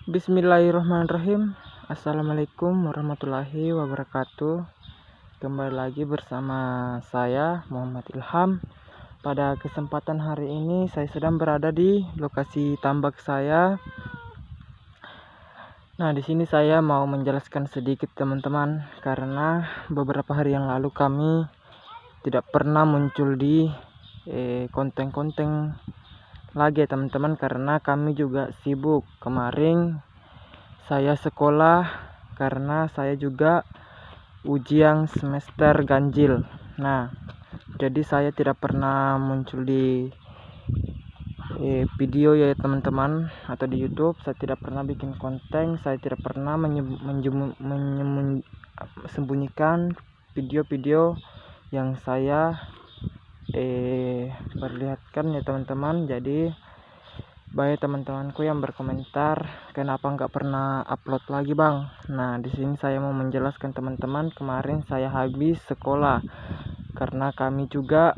Bismillahirrahmanirrahim. Assalamualaikum warahmatullahi wabarakatuh. Kembali lagi bersama saya Muhammad Ilham. Pada kesempatan hari ini saya sedang berada di lokasi tambak saya. Nah, di sini saya mau menjelaskan sedikit teman-teman, karena beberapa hari yang lalu kami tidak pernah muncul di konten-konten lagi ya teman-teman, karena kami juga sibuk. Kemarin saya sekolah karena saya juga ujian semester ganjil. Nah, jadi saya tidak pernah muncul di video ya teman-teman, atau di YouTube. Saya tidak pernah bikin konten, saya tidak pernah sembunyikan video-video yang saya perlihatkan ya teman-teman. Jadi banyak teman-temanku yang berkomentar, kenapa nggak pernah upload lagi bang. Nah, di sini saya mau menjelaskan teman-teman, kemarin saya habis sekolah karena kami juga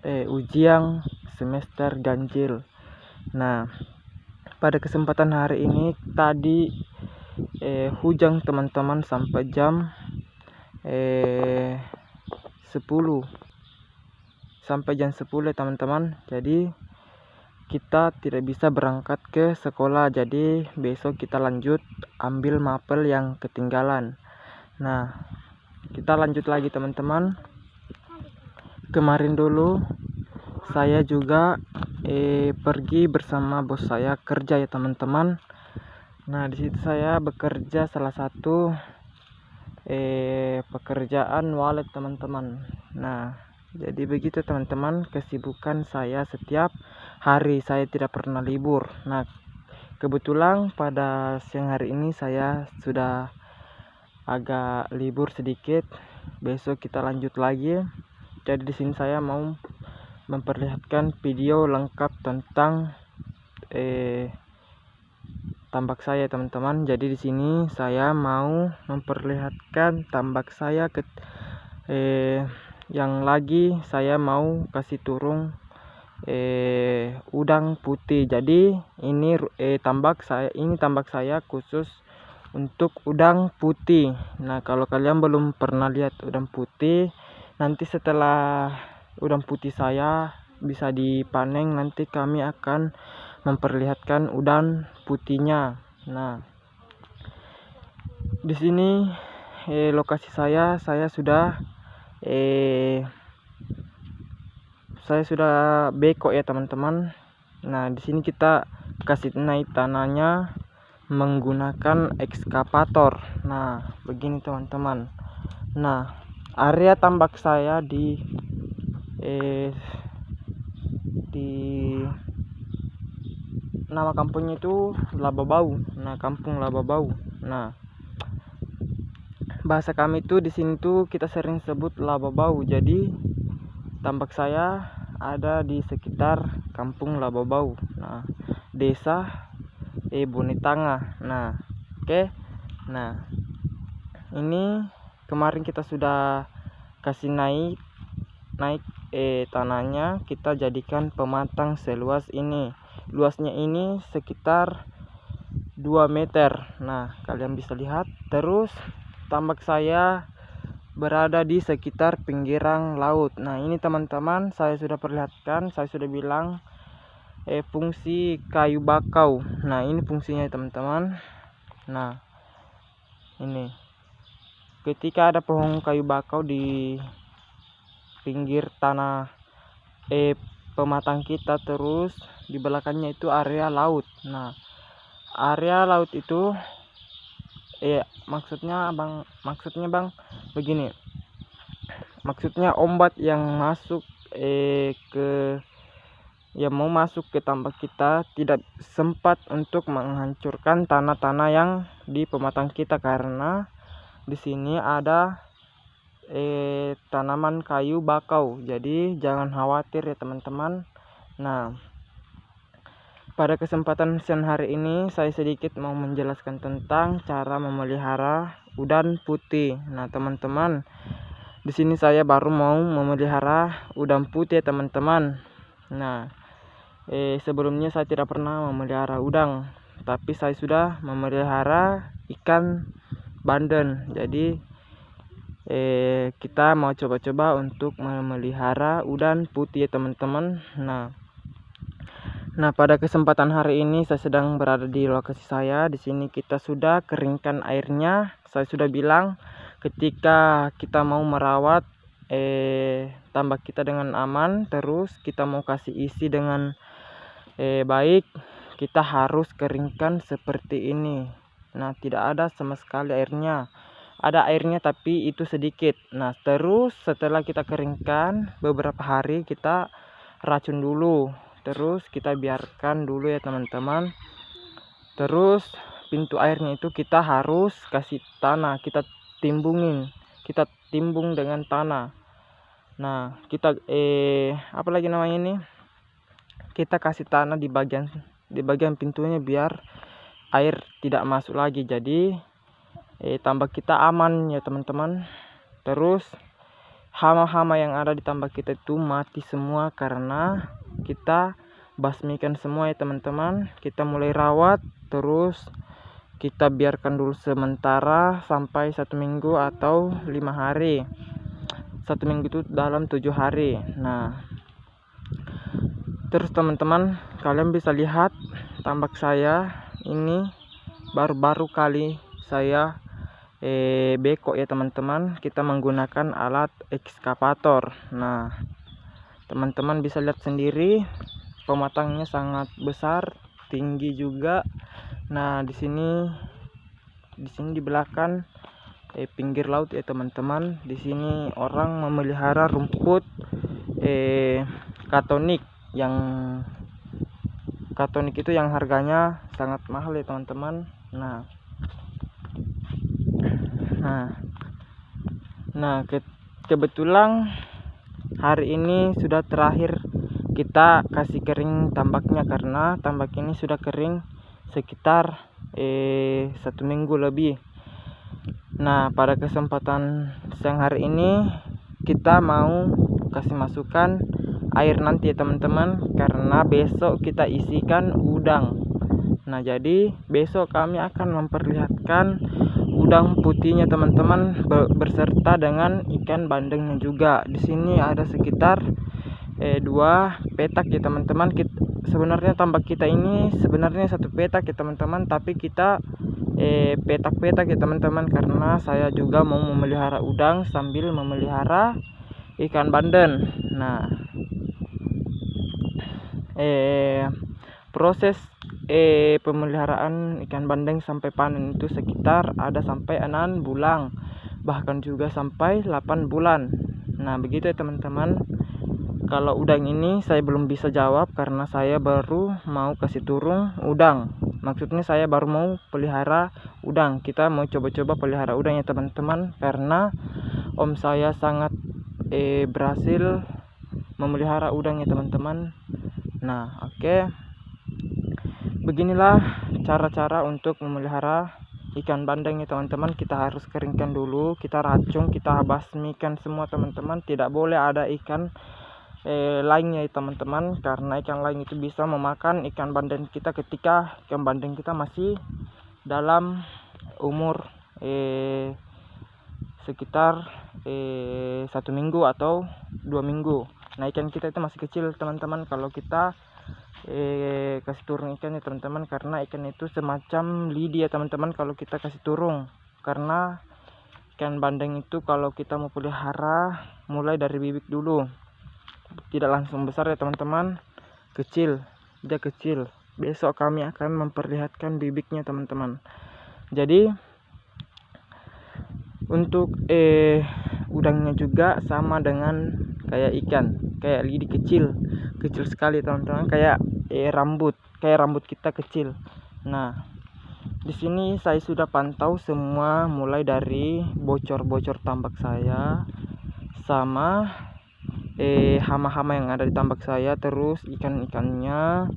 ujian semester ganjil. Nah, pada kesempatan hari ini tadi hujan teman-teman sampai jam 10 sampai jam 10 teman-teman. Jadi kita tidak bisa berangkat ke sekolah, jadi besok kita lanjut ambil mapel yang ketinggalan. Nah, kita lanjut lagi teman-teman. Kemarin dulu saya juga pergi bersama bos saya kerja ya teman-teman. Nah, di situ saya bekerja salah satu pekerjaan walet teman-teman. Nah, jadi begitu teman-teman kesibukan saya setiap hari, saya tidak pernah libur. Nah, kebetulan pada siang hari ini saya sudah agak libur sedikit. Besok kita lanjut lagi. Jadi di sini saya mau memperlihatkan video lengkap tentang tambak saya teman-teman. Jadi di sini saya mau memperlihatkan tambak saya yang lagi saya mau kasih turun udang putih. Jadi ini tambak saya khusus untuk udang putih. Nah, kalau kalian belum pernah lihat udang putih, nanti setelah udang putih saya bisa dipanen, nanti kami akan memperlihatkan udang putihnya. Nah, di sini lokasi saya sudah beko ya teman-teman. Nah, di sini kita kasih naik tanahnya menggunakan ekskavator. Nah, begini teman-teman. Nah, area tambak saya di nama kampungnya itu Lababau. Nah, kampung Lababau. Nah, bahasa kami itu di sini tuh kita sering sebut Lababau. Jadi tambak saya ada di sekitar kampung Lababau. Nah, desa Bonitanga. Nah, oke. Nah, ini kemarin kita sudah kasih naik tanahnya, kita jadikan pematang seluas ini. Luasnya ini sekitar 2 meter. Nah, kalian bisa lihat. Terus tambak saya berada di sekitar pinggiran laut. Nah, ini teman-teman saya sudah perlihatkan, saya sudah bilang fungsi kayu bakau. Nah, ini fungsinya teman-teman. Nah, ini ketika ada pohon kayu bakau di pinggir tanah pematang kita, terus di belakangnya itu area laut. Nah, area laut itu maksudnya bang begini, maksudnya ombak yang masuk mau masuk ke tambak kita tidak sempat untuk menghancurkan tanah-tanah yang di pematang kita, karena di sini ada tanaman kayu bakau. Jadi jangan khawatir ya teman-teman. Nah, pada kesempatan siang hari ini saya sedikit mau menjelaskan tentang cara memelihara udang putih. Nah, teman-teman, di sini saya baru mau memelihara udang putih ya teman-teman. Nah, sebelumnya saya tidak pernah memelihara udang, tapi saya sudah memelihara ikan bandeng. Jadi kita mau coba-coba untuk memelihara udang putih ya teman-teman. Nah, pada kesempatan hari ini saya sedang berada di lokasi saya. Di sini kita sudah keringkan airnya. Saya sudah bilang ketika kita mau merawat tambak kita dengan aman, terus kita mau kasih isi dengan baik, kita harus keringkan seperti ini. Nah, tidak ada sama sekali airnya. Ada airnya tapi itu sedikit. Nah, terus setelah kita keringkan beberapa hari, kita racun dulu. Terus kita biarkan dulu ya teman-teman. Terus pintu airnya itu kita harus kasih tanah, kita timbung dengan tanah. Nah, kita apa lagi namanya ini, kita kasih tanah di bagian pintunya biar air tidak masuk lagi. Jadi tambak kita aman ya teman-teman. Terus hama-hama yang ada di tambak kita itu mati semua karena kita basmikan semua ya teman-teman. Kita mulai rawat, terus kita biarkan dulu sementara sampai 1 minggu atau 5 hari. 1 minggu itu dalam 7 hari. Nah, terus teman-teman, kalian bisa lihat tambak saya ini baru-baru kali saya bekok ya teman-teman. Kita menggunakan alat ekskavator. Nah, teman-teman bisa lihat sendiri, pematangnya sangat besar, tinggi juga. Nah, di sini di belakang pinggir laut ya teman-teman. Di sini orang memelihara rumput katonik. Yang katonik itu yang harganya sangat mahal ya teman-teman. Nah, kebetulan hari ini sudah terakhir kita kasih kering tambaknya, karena tambak ini sudah kering sekitar 1 minggu lebih. Nah, pada kesempatan siang hari ini kita mau kasih masukan air nanti ya teman-teman, karena besok kita isikan udang. Nah, jadi besok kami akan memperlihatkan udang putihnya teman-teman berserta dengan ikan bandengnya juga. Di sini ada sekitar 2 petak ya teman-teman. Sebenarnya tambak kita ini sebenarnya 1 petak ya teman-teman, tapi kita petak-petak ya teman-teman, karena saya juga mau memelihara udang sambil memelihara ikan bandeng. Nah, proses pemeliharaan ikan bandeng sampai panen itu sekitar ada sampai 6 bulan, bahkan juga sampai 8 bulan. Nah, begitu ya teman-teman. Kalau udang ini saya belum bisa jawab karena saya baru mau kasih turun udang. Maksudnya saya baru mau pelihara udang. Kita mau coba-coba pelihara udang ya teman-teman, karena om saya sangat berhasil memelihara udang ya teman-teman. Nah, oke. Beginilah cara-cara untuk memelihara ikan bandeng ya teman-teman. Kita harus keringkan dulu, kita racung, kita basmikan semua teman-teman. Tidak boleh ada ikan lainnya ya teman-teman, karena ikan lain itu bisa memakan ikan bandeng kita ketika ikan bandeng kita masih dalam umur sekitar 1 minggu atau 2 minggu. Nah, ikan kita itu masih kecil teman-teman kalau kita kasih turun ikan ya teman-teman, karena ikan itu semacam lidi ya teman-teman kalau kita kasih turun. Karena ikan bandeng itu kalau kita mau pelihara mulai dari bibit dulu, tidak langsung besar ya teman-teman, dia kecil. Besok kami akan memperlihatkan bibitnya teman-teman. Jadi untuk udangnya juga sama dengan kayak ikan, kayak lidi kecil sekali teman-teman, kayak rambut kita kecil. Nah, di sini saya sudah pantau semua, mulai dari bocor-bocor tambak saya, sama hama-hama yang ada di tambak saya, terus ikan-ikannya.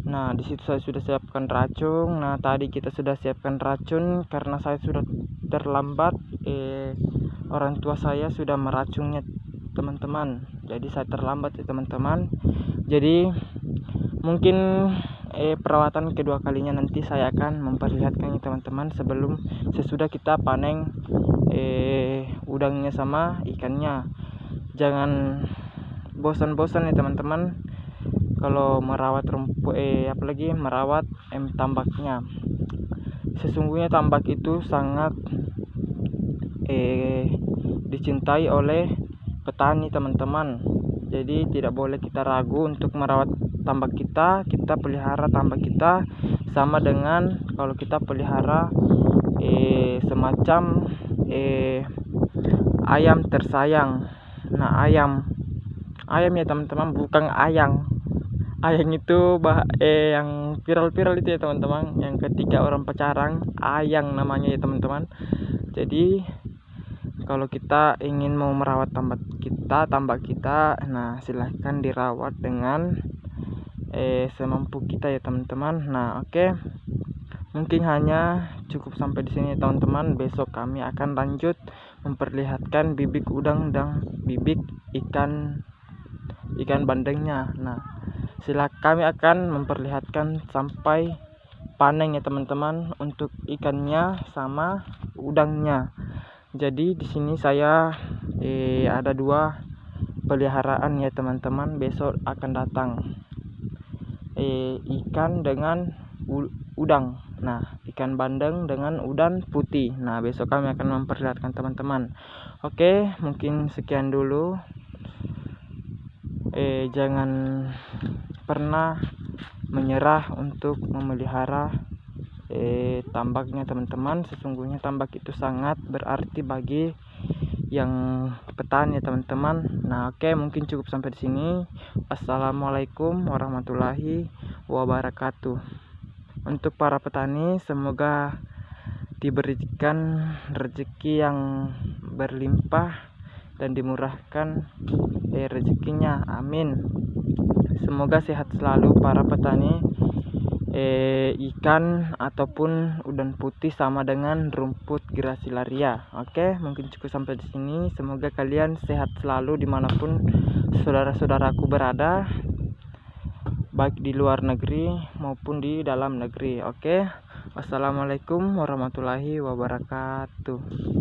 Nah, di situ saya sudah siapkan racun. Nah, tadi kita sudah siapkan racun karena saya sudah terlambat. Orang tua saya sudah meracunnya teman-teman, jadi saya terlambat ya teman-teman. Jadi mungkin perawatan kedua kalinya nanti saya akan memperlihatkan ya teman-teman, sesudah kita panen udangnya sama ikannya. Jangan bosan-bosan ya teman-teman kalau merawat apalagi merawat tambaknya. Sesungguhnya tambak itu sangat dicintai oleh petani teman-teman. Jadi tidak boleh kita ragu untuk merawat tambak kita. Kita pelihara tambak kita sama dengan kalau kita pelihara semacam ayam tersayang. Nah, ayam ya teman-teman, bukan ayang. Ayang itu yang viral-viral itu ya teman-teman, yang ketika orang pacaran, ayang namanya ya teman-teman. Jadi kalau kita ingin mau merawat tambak kita, nah silahkan dirawat dengan semampu kita ya teman-teman. Nah, oke. Mungkin hanya cukup sampai di sini teman-teman. Besok kami akan lanjut memperlihatkan bibik udang dan bibik ikan bandengnya. Nah, kami akan memperlihatkan sampai panen ya teman-teman untuk ikannya sama udangnya. Jadi di sini saya ada 2 peliharaan ya teman-teman, besok akan datang ikan dengan udang. Nah, ikan bandeng dengan udang putih. Nah, besok kami akan memperlihatkan teman-teman. Oke, mungkin sekian dulu. Jangan pernah menyerah untuk memelihara tambaknya teman-teman. Sesungguhnya tambak itu sangat berarti bagi yang petani ya teman-teman. Nah, oke, mungkin cukup sampai di sini. Assalamualaikum warahmatullahi wabarakatuh. Untuk para petani, semoga diberikan rezeki yang berlimpah dan dimurahkan rezekinya, amin. Semoga sehat selalu para petani ikan ataupun udang putih sama dengan rumput Gracilaria. Oke, mungkin cukup sampai di sini. Semoga kalian sehat selalu dimanapun saudara-saudaraku berada, baik di luar negeri maupun di dalam negeri. Oke, wassalamualaikum warahmatullahi wabarakatuh.